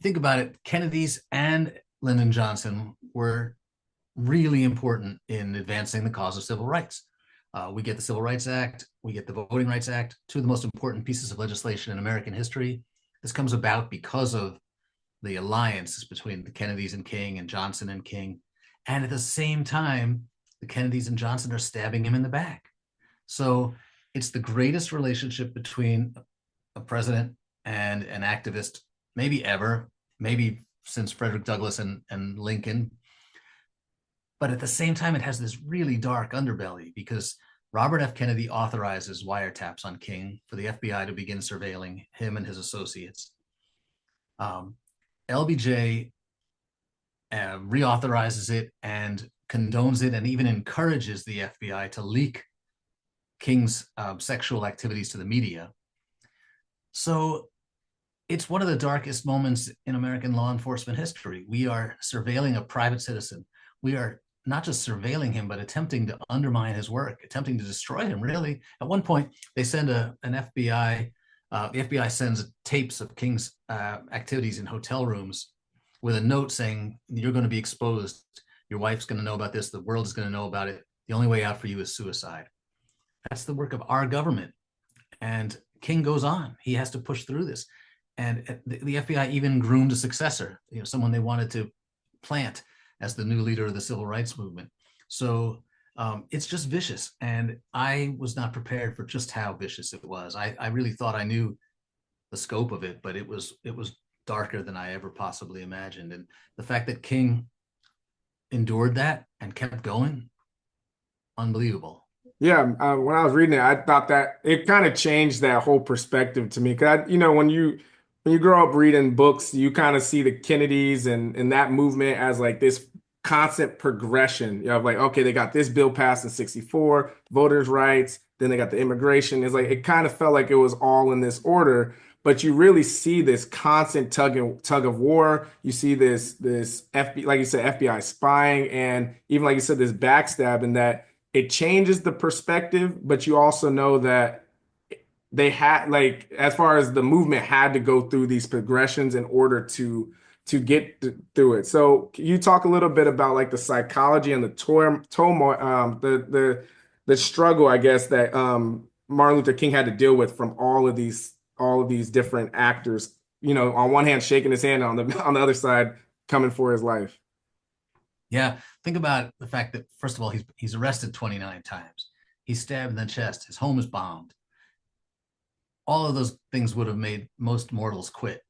think about it, Kennedy's and Lyndon Johnson were really important in advancing the cause of civil rights. We get the Civil Rights Act, we get the Voting Rights Act, two of the most important pieces of legislation in American history. This comes about because of the alliance between the Kennedys and King and Johnson and King. And at the same time, the Kennedys and Johnson are stabbing him in the back. So it's the greatest relationship between a president and an activist, maybe ever, maybe since Frederick Douglass and Lincoln. But at the same time, it has this really dark underbelly because Robert F. Kennedy authorizes wiretaps on King for the FBI to begin surveilling him and his associates. LBJ reauthorizes it and condones it and even encourages the FBI to leak King's sexual activities to the media. So it's one of the darkest moments in American law enforcement history. We are surveilling a private citizen. We are not just surveilling him, but attempting to undermine his work, attempting to destroy him, really. At one point, they send an FBI, the FBI sends tapes of King's activities in hotel rooms with a note saying, you're going to be exposed. Your wife's going to know about this. The world is going to know about it. The only way out for you is suicide. That's the work of our government. And King goes on. He has to push through this. And the FBI even groomed a successor, someone they wanted to plant as the new leader of the civil rights movement. So it's just vicious. And I was not prepared for just how vicious it was. I really thought I knew the scope of it, but it was darker than I ever possibly imagined. And the fact that King endured that and kept going, unbelievable. Yeah, when I was reading it, I thought that it kind of changed that whole perspective to me. Because when you grow up reading books, you kind of see the Kennedys and that movement as like this constant progression. You know, like okay, they got this bill passed in '64, voters' rights. Then they got the immigration. It's like it kind of felt like it was all in this order. But you really see this constant tug of war. You see this FBI, like you said, FBI spying, and even like you said, this backstab, and that it changes the perspective, but you also know that they had like as far as the movement had to go through these progressions in order to get through it. So can you talk a little bit about like the psychology and the turmoil, the struggle, I guess, that Martin Luther King had to deal with from all of these different actors, on one hand shaking his hand, on the other side coming for his life. Yeah, think about the fact that first of all, he's arrested 29 times. He's stabbed in the chest. His home is bombed. All of those things would have made most mortals quit.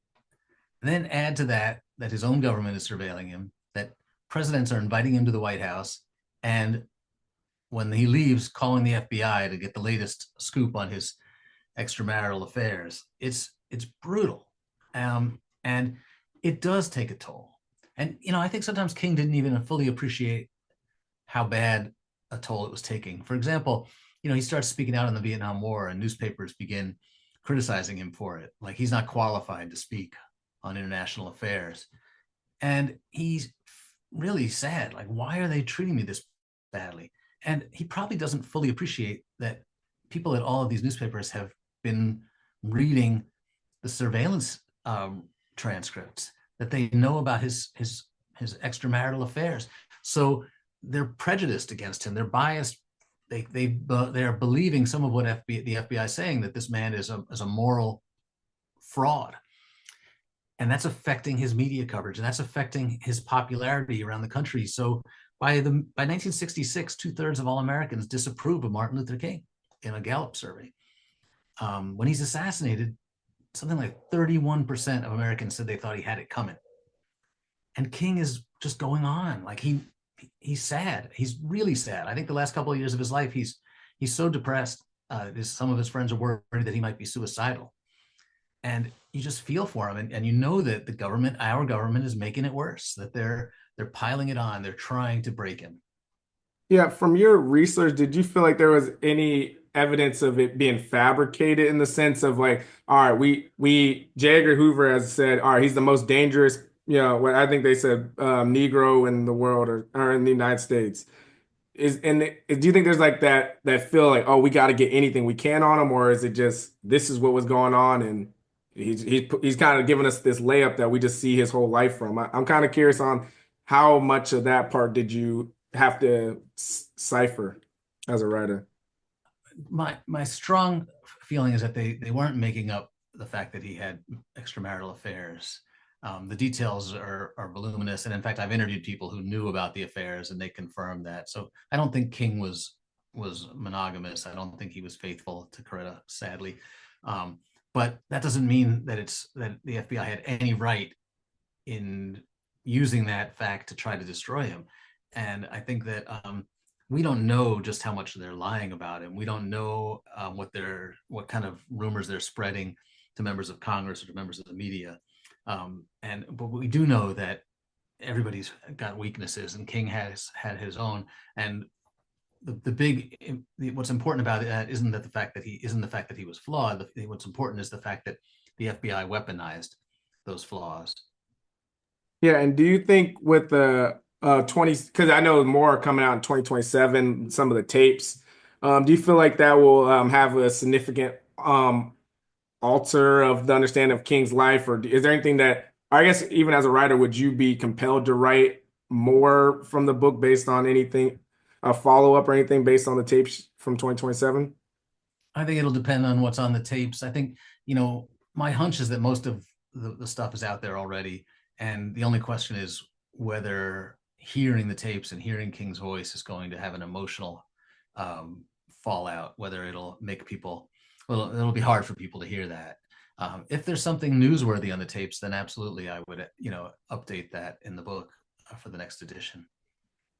And then add to that his own government is surveilling him, that presidents are inviting him to the White House, and when he leaves, calling the FBI to get the latest scoop on his extramarital affairs. It's brutal, and it does take a toll. And I think sometimes King didn't even fully appreciate how bad a toll it was taking. For example, he starts speaking out on the Vietnam War, and newspapers begin criticizing him for it, like he's not qualified to speak on international affairs. And he's really sad. Like, why are they treating me this badly? And he probably doesn't fully appreciate that people at all of these newspapers have been reading the surveillance transcripts, that they know about his extramarital affairs. So they're prejudiced against him. They're biased. They are believing some of what the FBI is saying, that this man is a moral fraud. And that's affecting his media coverage, and that's affecting his popularity around the country. So by 1966, 2/3 of all Americans disapprove of Martin Luther King in a Gallup survey. When he's assassinated, something like 31% of Americans said they thought he had it coming. And King is just going on. Like he's sad. He's really sad. I think the last couple of years of his life, he's so depressed. Some of his friends are worried that he might be suicidal. And you just feel for him, and you know that our government is making it worse, that they're piling it on. They're trying to break him. Yeah, from your research, did you feel like there was any evidence of it being fabricated in the sense of like, all right, J. Edgar Hoover has said, all right, he's the most dangerous, what I think they said, Negro in the world or in the United States. Do you think there's like that feel like, oh, we got to get anything we can on him, or is it just this is what was going on and he's kind of giving us this layup that we just see his whole life from. I'm kind of curious on how much of that part did you have to cipher as a writer? My strong feeling is that they weren't making up the fact that he had extramarital affairs. The details are voluminous, and in fact, I've interviewed people who knew about the affairs, and they confirmed that. So I don't think King was monogamous. I don't think he was faithful to Coretta, sadly. But that doesn't mean that the FBI had any right in using that fact to try to destroy him. And I think that we don't know just how much they're lying about him. We don't know what kind of rumors they're spreading to members of Congress or to members of the media. But we do know that everybody's got weaknesses, and King has had his own. And what's important about that isn't the fact that he was flawed. What's important is the fact that the FBI weaponized those flaws. Yeah, and do you think with the 20, because I know more are coming out in 2027, some of the tapes, do you feel like that will have a significant alter of the understanding of King's life, or is there anything that, I guess, even as a writer, would you be compelled to write more from the book based on anything, a follow-up or anything based on the tapes from 2027? I think it'll depend on what's on the tapes. I think, my hunch is that most of the stuff is out there already. And the only question is whether hearing the tapes and hearing King's voice is going to have an emotional fallout, whether it'll make people, well, it'll be hard for people to hear that. If there's something newsworthy on the tapes, then absolutely I would, update that in the book for the next edition.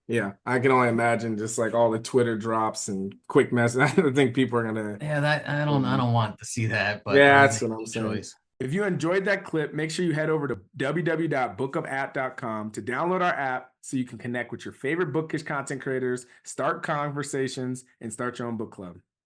Yeah, I can only imagine just like all the Twitter drops and quick messages. I don't think people are gonna. Yeah, that I don't want to see that, but Yeah, I'm that's what I'm making a saying. choice. If you enjoyed that clip, make sure you head over to www.bookupapp.com to download our app so you can connect with your favorite bookish content creators, start conversations, and start your own book club.